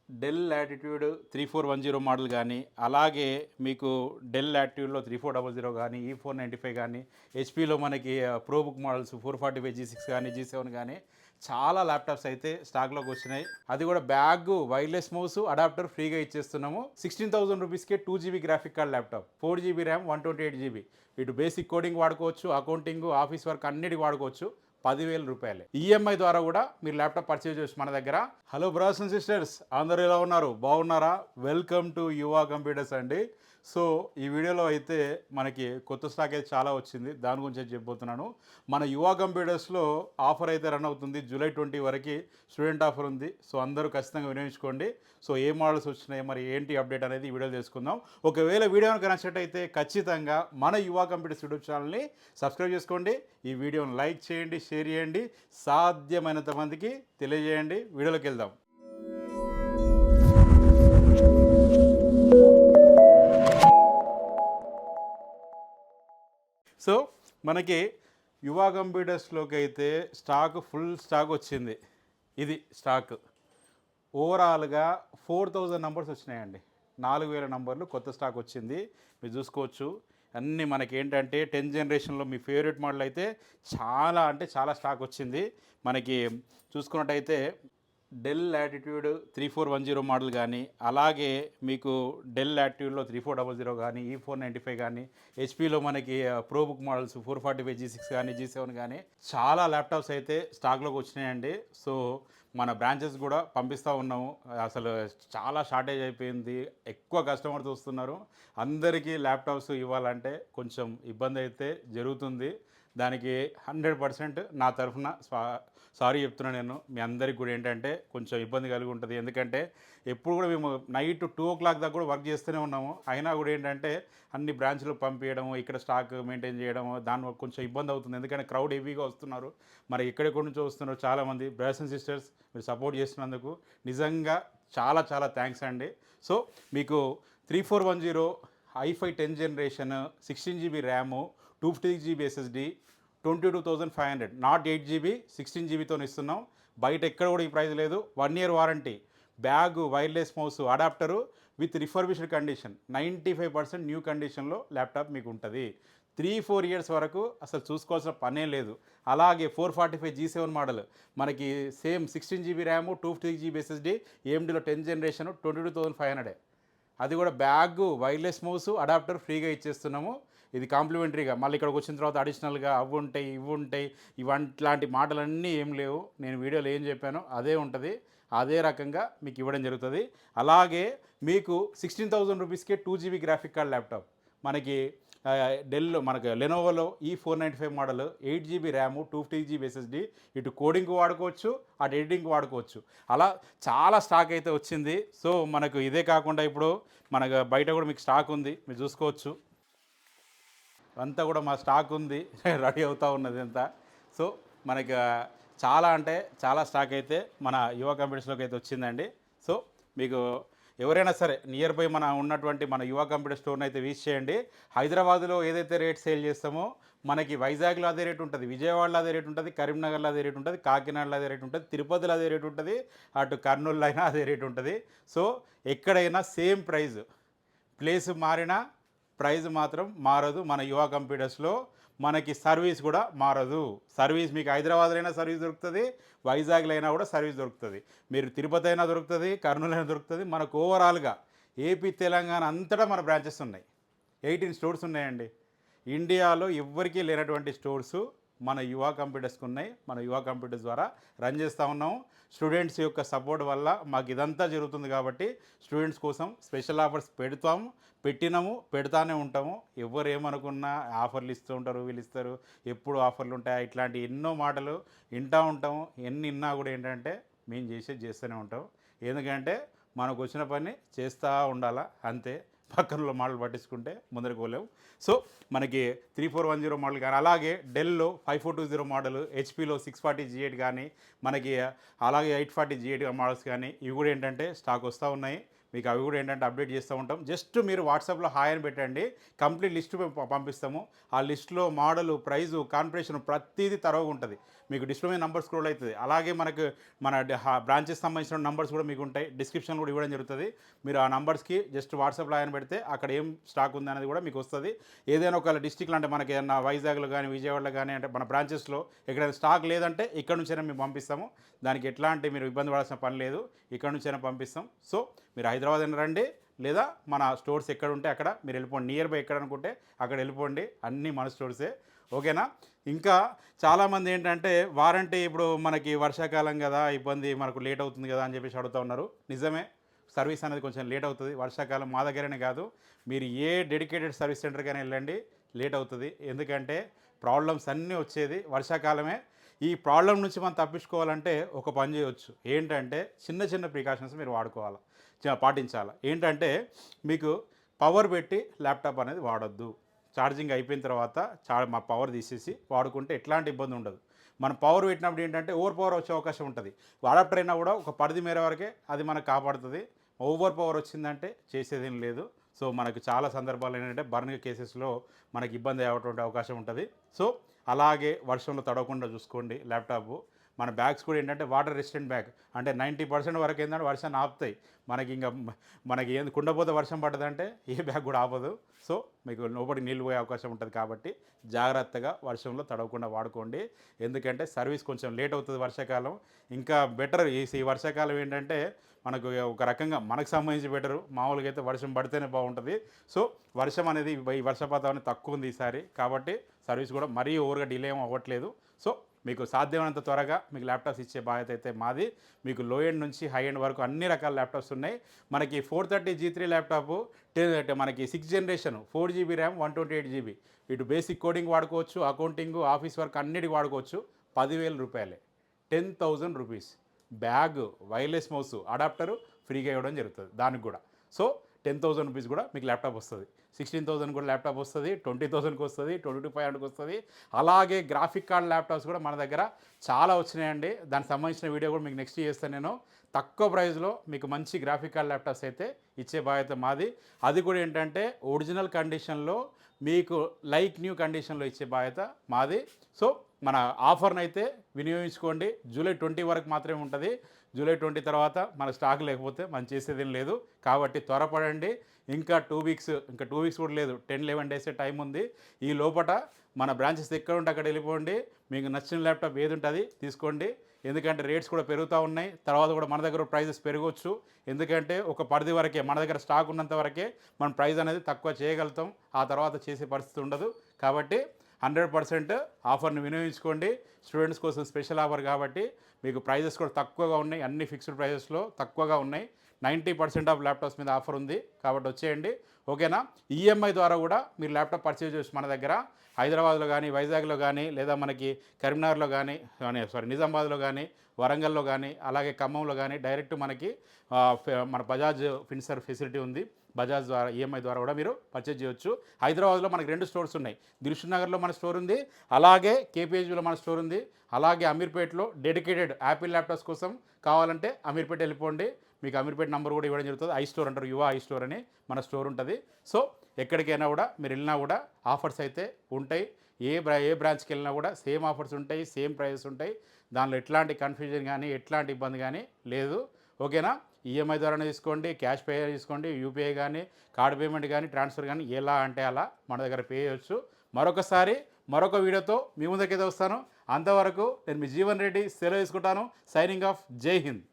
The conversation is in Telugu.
డెల్ లాటిట్యూడ్ 3410 మోడల్ కానీ, అలాగే మీకు డెల్ లాటిట్యూడ్లో 3400 కానీ, E495 కానీ, హెచ్పిలో మనకి ప్రోబుక్ మోడల్స్ 445 G6 కానీ, G7 కానీ చాలా ల్యాప్టాప్స్ అయితే స్టాక్లోకి వచ్చినాయి. అది కూడా బ్యాగ్, వైర్లెస్ మౌస్, అడాప్టర్ ఫ్రీగా ఇచ్చేస్తున్నాము. 16,000 రూపీస్కే 2 GB graphic card laptop, 4 GB RAM, 128 GB. ఇటు బేసిక్ కోడింగ్ వాడుకోవచ్చు, అకౌంటింగ్, ఆఫీస్ వర్క్ అన్నిటికి వాడుకోవచ్చు. 10,000 రూపాయలే. ఈఎంఐ ద్వారా కూడా మీరు ల్యాప్టాప్ పర్చేజ్ చేయొచ్చు మన దగ్గర. హలో బ్రదర్స్ అండ్ సిస్టర్స్, అందరూ ఎలా ఉన్నారు? బాగున్నారా? వెల్కమ్ టు యువా కంప్యూటర్స్ అండి. సో ఈ వీడియోలో అయితే మనకి కొత్త స్టాక్ అయితే చాలా వచ్చింది, దాని గురించి అయితే చెప్పబోతున్నాను. మన యువా కంప్యూటర్స్లో ఆఫర్ అయితే రన్ అవుతుంది, జూలై 20 వరకు స్టూడెంట్ ఆఫర్ ఉంది. సో అందరూ ఖచ్చితంగా వినియోగించుకోండి. సో ఏ మోడల్స్ వచ్చినాయి, మరి ఏంటి అప్డేట్ అనేది ఈ వీడియో తెలుసుకుందాం. ఒకవేళ వీడియో కనుక నచ్చినట్టయితే ఖచ్చితంగా మన యువా కంప్యూటర్స్ యూట్యూబ్ ఛానల్ని సబ్స్క్రైబ్ చేసుకోండి. ఈ వీడియోని లైక్ చేయండి, షేర్ చేయండి, సాధ్యమైనంత మందికి తెలియజేయండి. వీడియోలోకి వెళ్దాం. సో మనకి యువా కంప్యూటర్స్లోకి అయితే ఫుల్ స్టాక్ వచ్చింది. ఇది స్టాక్ ఓవరాల్గా 4,000 నంబర్స్ వచ్చినాయండి. 4,000 నంబర్లు కొత్త స్టాక్ వచ్చింది. మీరు చూసుకోవచ్చు. అన్నీ మనకి ఏంటంటే 10th జనరేషన్లో మీ ఫేవరెట్ మోడల్ అయితే చాలా అంటే చాలా స్టాక్ వచ్చింది. మనకి చూసుకున్నట్టయితే డెల్ లాటిట్యూడ్ 3410 మోడల్ కానీ, అలాగే మీకు డెల్ లాటిట్యూడ్లో 3400 కానీ, E495 కానీ, హెచ్పిలో మనకి ప్రోబుక్ మోడల్స్ 445 G6 కానీ, G7 కానీ చాలా ల్యాప్టాప్స్ అయితే స్టాక్లోకి వచ్చినాయండి. సో మన బ్రాంచెస్ కూడా పంపిస్తూ ఉన్నాము. అసలు చాలా షార్టేజ్ అయిపోయింది, ఎక్కువ కస్టమర్స్ వస్తున్నారు. అందరికీ ల్యాప్టాప్స్ ఇవ్వాలంటే కొంచెం ఇబ్బంది అయితే జరుగుతుంది. దానికి 100% నా తరఫున సారీ చెప్తున్నాను. నేను మీ అందరికి కూడా ఏంటంటే కొంచెం ఇబ్బంది కలిగి ఉంటుంది. ఎందుకంటే ఎప్పుడు కూడా మేము నైట్ 2 o'clock దాకా కూడా వర్క్ చేస్తూనే ఉన్నాము. అయినా కూడా ఏంటంటే అన్ని బ్రాంచ్లు పంపించడము, ఇక్కడ స్టాక్ మెయింటైన్ చేయడము, దానివల్ల కొంచెం ఇబ్బంది అవుతుంది. ఎందుకంటే క్రౌడ్ హెవీగా వస్తున్నారు. మరి ఎక్కడెక్కడి నుంచో వస్తున్నారు చాలామంది. బ్రదర్స్ అండ్ సిస్టర్స్, మీరు సపోర్ట్ చేస్తున్నందుకు నిజంగా చాలా చాలా థ్యాంక్స్ అండి. సో మీకు 3410 i5 10th generation, 16 GB RAM, 250 GB SSD, 22,500, not 8 GB, 16 GBతో ఇస్తున్నాం. బయట ఎక్కడ కూడా ఈ ప్రైస్ లేదు. 1 year warranty, bag, wireless mouse, adapter with refurbished condition, 95% new కండిషన్లో ల్యాప్టాప్ మీకు ఉంటుంది. 3-4 years వరకు అసలు చూసుకోవాల్సిన పనే లేదు. అలాగే 445 G7 మోడల్ మనకి same 16 GB RAM, 250 GB SSD, AMDలో 10th generation, 22,500. అది కూడా బ్యాగ్, వైర్లెస్ మౌస్, అడాప్టర్ ఫ్రీగా ఇచ్చేస్తున్నాము. ఇది కాంప్లిమెంటరీగా. మళ్ళీ ఇక్కడికి వచ్చిన తర్వాత అడిషనల్గా అవి ఉంటాయి, ఇవి ఉంటాయి, ఇలాంటి మాటలన్నీ ఏం లేవు. నేను వీడియోలో ఏం చెప్పానో అదే ఉంటుంది. అదే రకంగా మీకు ఇవ్వడం జరుగుతుంది. అలాగే మీకు 16,000 రూపీస్కే 2 GB గ్రాఫిక్ కార్డ్ ల్యాప్టాప్ మనకి డెల్లో, మనకు లెనోవోలో E495 model, 8 GB RAM, 250 GB SSD. ఇటు కోడింగ్ వాడుకోవచ్చు, అటు ఎడిటింగ్ వాడుకోవచ్చు. అలా చాలా స్టాక్ అయితే వచ్చింది. సో మనకు ఇదే కాకుండా ఇప్పుడు మనకు బయట కూడా మీకు స్టాక్ ఉంది, మీరు చూసుకోవచ్చు. అంతా కూడా మా స్టాక్ ఉంది, రెడీ అవుతూ ఉన్నది అంతా. సో మనకి చాలా అంటే చాలా స్టాక్ అయితే మన యువ కంప్యూటర్స్లోకి అయితే వచ్చిందండి. సో మీకు ఎవరైనా సరే నియర్ బై మన ఉన్నటువంటి మన యువ కంప్యూటర్ స్టోర్ని అయితే విజిట్ చేయండి. హైదరాబాద్లో ఏదైతే రేట్ సేల్ చేస్తామో మనకి వైజాగ్లో అదే రేట్ ఉంటుంది, విజయవాడలో అదే రేట్ ఉంటుంది, కరీంనగర్లో అదే రేట్ ఉంటుంది, కాకినాడలో అదే రేట్ ఉంటుంది, తిరుపతిలో అదే రేట్ ఉంటుంది, అటు కర్నూలులో అయినా అదే రేట్ ఉంటుంది. సో ఎక్కడైనా సేమ్ ప్రైస్, ప్లేస్ మారినా ప్రైస్ మాత్రం మారదు. మన యువ కంప్యూటర్స్లో మనకి సర్వీస్ కూడా మారదు. సర్వీస్ మీకు హైదరాబాద్లో అయినా సర్వీస్ దొరుకుతుంది, వైజాగ్లో అయినా కూడా సర్వీస్ దొరుకుతుంది. మీరు తిరుపతి అయినా దొరుకుతుంది, కర్నూలు అయినా దొరుకుతుంది. మనకు ఓవరాల్గా ఏపీ, తెలంగాణ అంతటా మన బ్రాంచెస్ ఉన్నాయి. 18 స్టోర్స్ ఉన్నాయండి. ఇండియాలో ఎవ్వరికీ లేనటువంటి స్టోర్సు మన యువ కంప్యూటర్స్కి ఉన్నాయి. మన యువ కంప్యూటర్స్ ద్వారా రన్ చేస్తూ ఉన్నాము. స్టూడెంట్స్ యొక్క సపోర్ట్ వల్ల మాకు ఇదంతా జరుగుతుంది. కాబట్టి స్టూడెంట్స్ కోసం స్పెషల్ ఆఫర్స్ పెట్టినాము, పెడతానే ఉంటాము. ఎవరు ఏమనుకున్నా ఆఫర్లు ఇస్తూ ఉంటారు, వీళ్ళు ఇస్తారు, ఎప్పుడు ఆఫర్లు ఉంటాయి, ఇట్లాంటి ఎన్నో మాటలు వింటూ ఉంటాము. ఎన్ని విన్నా కూడా ఏంటంటే మేము చేస్తూనే ఉంటాం. ఎందుకంటే మనకు వచ్చిన పని చేస్తూ ఉండాలా, అంతే. పక్కనలో మోడల్ పట్టించుకుంటే ముందరికి పోలేము. సో మనకి 3410 మోడల్ కానీ, అలాగే డెల్లో 5420 మోడల్, హెచ్పిలో 640 G8 కానీ, మనకి అలాగే 840 G8 మోడల్స్ కానీ ఇవి కూడా ఏంటంటే స్టాక్ వస్తూ ఉన్నాయి. మీకు అవి కూడా ఏంటంటే అప్డేట్ చేస్తూ ఉంటాం. జస్ట్ మీరు వాట్సాప్లో హాయ్ అని పెట్టండి, కంప్లీట్ లిస్ట్ పంపిస్తాము. ఆ లిస్ట్లో మోడలు, ప్రైజు, కాన్ఫిగరేషన్ ప్రతిదీ తరవుగా ఉంటుంది. మీకు డిస్ప్లే మీద నంబర్ స్క్రోల్ అవుతుంది. అలాగే మనకు మన బ్రాంచెస్ సంబంధించిన నంబర్స్ కూడా మీకు ఉంటాయి, డిస్క్రిప్షన్ కూడా ఇవ్వడం జరుగుతుంది. మీరు ఆ నంబర్స్కి జస్ట్ వాట్సాప్లో ఆయన పెడితే అక్కడ ఏం స్టాక్ ఉంది అనేది కూడా మీకు వస్తుంది. ఏదైనా ఒక డిస్టిక్లో అంటే మనకి ఏదైనా వైజాగ్లో కానీ విజయవాడలో కానీ అంటే మన బ్రాంచెస్లో ఎక్కడైనా స్టాక్ లేదంటే ఇక్కడ నుంచైనా మేము పంపిస్తాము. దానికి ఎట్లాంటి మీరు ఇబ్బంది పడాల్సిన పని లేదు, ఇక్కడ నుంచైనా పంపిస్తాం. సో మీరు హైదరాబాద్ అయినా రండి, లేదా మన స్టోర్స్ ఎక్కడ ఉంటే అక్కడ మీరు వెళ్ళిపోండి. నియర్ బై ఎక్కడ అనుకుంటే అక్కడ వెళ్ళిపోండి, అన్నీ మన స్టోర్సే. ఓకేనా? ఇంకా చాలామంది ఏంటంటే వారంటీ ఇప్పుడు మనకి వర్షాకాలం కదా, ఇబ్బంది మనకు లేట్ అవుతుంది కదా అని చెప్పేసి అడుగుతూ ఉన్నారు. నిజమే, సర్వీస్ అనేది కొంచెం లేట్ అవుతుంది. వర్షాకాలం మా దగ్గరనే కాదు, మీరు ఏ డెడికేటెడ్ సర్వీస్ సెంటర్కైనా వెళ్ళండి, లేట్ అవుతుంది. ఎందుకంటే ప్రాబ్లమ్స్ అన్నీ వచ్చేది వర్షాకాలమే. ఈ ప్రాబ్లం నుంచి మనం తప్పించుకోవాలంటే ఒక పని చేయవచ్చు. ఏంటంటే చిన్న చిన్న ప్రికాషన్స్ మీరు వాడుకోవాలి, పాటించాలి. ఏంటంటే మీకు పవర్ పెట్టి ల్యాప్టాప్ అనేది వాడొద్దు. ఛార్జింగ్ అయిపోయిన తర్వాత మా పవర్ తీసేసి వాడుకుంటే ఎట్లాంటి ఇబ్బంది ఉండదు. మనం పవర్ పెట్టినప్పుడు ఏంటంటే ఓవర్ పవర్ వచ్చే అవకాశం ఉంటుంది. అడాప్టర్ అయినా కూడా ఒక పరిధి మేర వరకే అది మనకు కాపాడుతుంది. ఓవర్ పవర్ వచ్చిందంటే చేసేదేం లేదు. సో మనకు చాలా సందర్భాలు ఏంటంటే బర్నింగ్ కేసెస్లో మనకి ఇబ్బంది అయ్యేటువంటి అవకాశం ఉంటుంది. సో అలాగే వర్షంలో తడవకుండా చూసుకోండి ల్యాప్టాప్. మన బ్యాగ్స్ కూడా ఏంటంటే వాటర్ రెసిస్టెంట్ బ్యాగ్, అంటే 90% వరకు ఏంటంటే వర్షాన్ని ఆపుతాయి. మనకి ఇంకా మనకి ఏంది కుండపోతే వర్షం పడ్డదంటే ఏ బ్యాగ్ కూడా ఆపదు. సో మీకు లోపలికి నీళ్ళు పోయే అవకాశం ఉంటుంది. కాబట్టి జాగ్రత్తగా వర్షంలో తడవకుండా వాడుకోండి. ఎందుకంటే సర్వీస్ కొంచెం లేట్ అవుతుంది వర్షాకాలం. ఇంకా బెటర్ ఈ వర్షాకాలం ఏంటంటే మనకు ఒక రకంగా మనకు సంబంధించి బెటరు. మామూలుగా అయితే వర్షం పడితేనే బాగుంటుంది. సో వర్షం అనేది ఈ వర్షపాతం అనేది తక్కువ ఉంది ఈసారి. కాబట్టి సర్వీస్ కూడా మరీ ఓవర్గా డిలే ఏం అవ్వట్లేదు. సో మీకు సాధ్యమైనంత త్వరగా మీకు ల్యాప్టాప్స్ ఇచ్చే బాధ్యత అయితే మాది. మీకు లో ఎండ్ నుంచి హై ఎండ్ వరకు అన్ని రకాల ల్యాప్టాప్స్ ఉన్నాయి. మనకి 430 G3 ల్యాప్టాప్ మనకి 6th generation 4 GB RAM 128 GB. ఇటు బేసిక్ కోడింగ్ వాడుకోవచ్చు, అకౌంటింగ్, ఆఫీస్ వర్క్ అన్నిటికి వాడుకోవచ్చు. 10,000 రూపాయలే, 10,000 rupees. Bag, wireless mouse, adapter ఫ్రీగా ఇవ్వడం జరుగుతుంది దానికి కూడా. సో 10,000 రూపీస్ కూడా మీకు ల్యాప్టాప్ వస్తుంది. 16,000 కూడా ల్యాప్టాప్ వస్తుంది, 20,000కి వస్తుంది, 22,500కి వస్తుంది. అలాగే గ్రాఫిక్ కార్డ్ ల్యాప్టాప్స్ కూడా మన దగ్గర చాలా వచ్చినాయండి. దానికి సంబంధించిన వీడియో కూడా మీకు నెక్స్ట్ చేస్తాను నేను. తక్కువ ప్రైస్లో మీకు మంచి గ్రాఫిక్ కార్డ్ ల్యాప్టాప్స్ అయితే ఇచ్చే బాధ్యత మాది. అది కూడా ఏంటంటే ఒరిజినల్ కండిషన్లో మీకు లైక్ న్యూ కండిషన్లో ఇచ్చే బాధ్యత మాది. సో మన ఆఫర్ని అయితే వినియోగించుకోండి. జూలై 20 వరకు మాత్రమే ఉంటుంది. జూలై 20 తర్వాత మన స్టాక్ లేకపోతే మనం చేసేదేం లేదు. కాబట్టి త్వరపడండి. ఇంకా 2 వీక్స్ కూడా లేదు, 10-11 డేసే టైం ఉంది. ఈ లోపల మన బ్రాంచెస్ ఎక్కడ ఉంటే అక్కడ వెళ్ళిపోండి. మీకు నచ్చిన ల్యాప్టాప్ ఏది ఉంటుంది తీసుకోండి. ఎందుకంటే రేట్స్ కూడా పెరుగుతూ ఉన్నాయి. తర్వాత కూడా మన దగ్గర ప్రైజెస్ పెరగవచ్చు. ఎందుకంటే ఒక పరిధి వరకే మన దగ్గర స్టాక్ ఉన్నంత వరకే మనం ప్రైస్ అనేది తక్కువ చేయగలుగుతాం. ఆ తర్వాత చేసే పరిస్థితి ఉండదు. కాబట్టి 100% ఆఫర్ని వినియోగించుకోండి. స్టూడెంట్స్ కోసం స్పెషల్ ఆఫర్ కాబట్టి మీకు ప్రైజెస్ కూడా తక్కువగా ఉన్నాయి. అన్ని ఫిక్స్డ్ ప్రైజెస్లో తక్కువగా ఉన్నాయి. 90% ఆఫ్ ల్యాప్టాప్స్ మీద ఆఫర్ ఉంది. కాబట్టి వచ్చేయండి. ఓకేనా? ఈఎంఐ ద్వారా కూడా మీరు ల్యాప్టాప్ పర్చేజ్ చేయొచ్చు మన దగ్గర. హైదరాబాద్లో కానీ, వైజాగ్లో కానీ, లేదా మనకి కరీంనగర్లో కానీ, నిజామాబాద్లో కానీ, వరంగల్లో కానీ, అలాగే ఖమ్మంలో కానీ డైరెక్ట్ మనకి మన బజాజ్ ఫిన్సర్ ఫెసిలిటీ ఉంది. బజాజ్ ద్వారా ఈఎంఐ ద్వారా కూడా మీరు పర్చేజ్ చేయొచ్చు. హైదరాబాద్లో మనకి 2 స్టోర్స్ ఉన్నాయి. దిల్షుఖ్నగర్లో మన స్టోర్ ఉంది, అలాగే కేపీహెచ్బీలో మన స్టోర్ ఉంది. అలాగే అమీర్పేటలో డెడికేటెడ్ యాపిల్ ల్యాప్టాప్స్ కోసం కావాలంటే అమీర్పేట వెళ్ళిపోండి. మీకు అమీర్పేట నెంబర్ కూడా ఇవ్వడం జరుగుతుంది. ఐ స్టోర్ అంటారు, యువ ఐ స్టోర్ అని మన స్టోర్ ఉంటుంది. సో ఎక్కడికైనా కూడా మీరు వెళ్ళినా కూడా ఆఫర్స్ అయితే ఉంటాయి. ఏ బ్రాంచ్కి వెళ్ళినా కూడా సేమ్ ఆఫర్స్ ఉంటాయి, సేమ్ ప్రైజెస్ ఉంటాయి. దానిలో ఎట్లాంటి కన్ఫ్యూజన్ కానీ ఎట్లాంటి ఇబ్బంది కానీ లేదు. ఓకేనా? ఈఎంఐ ద్వారానే తీసుకోండి, క్యాష్ పే తీసుకోండి, యూపీఐ కానీ, కార్డ్ పేమెంట్ కానీ, ట్రాన్స్ఫర్ కానీ ఎలా అంటే అలా మన దగ్గర పే చేయొచ్చు. మరొకసారి మరొక వీడియోతో మీ ముందుకైతే వస్తాను. అంతవరకు నేను మీ జీవన్ రెడ్డి సెలవు తీసుకుంటాను. Signing off. జై హింద్.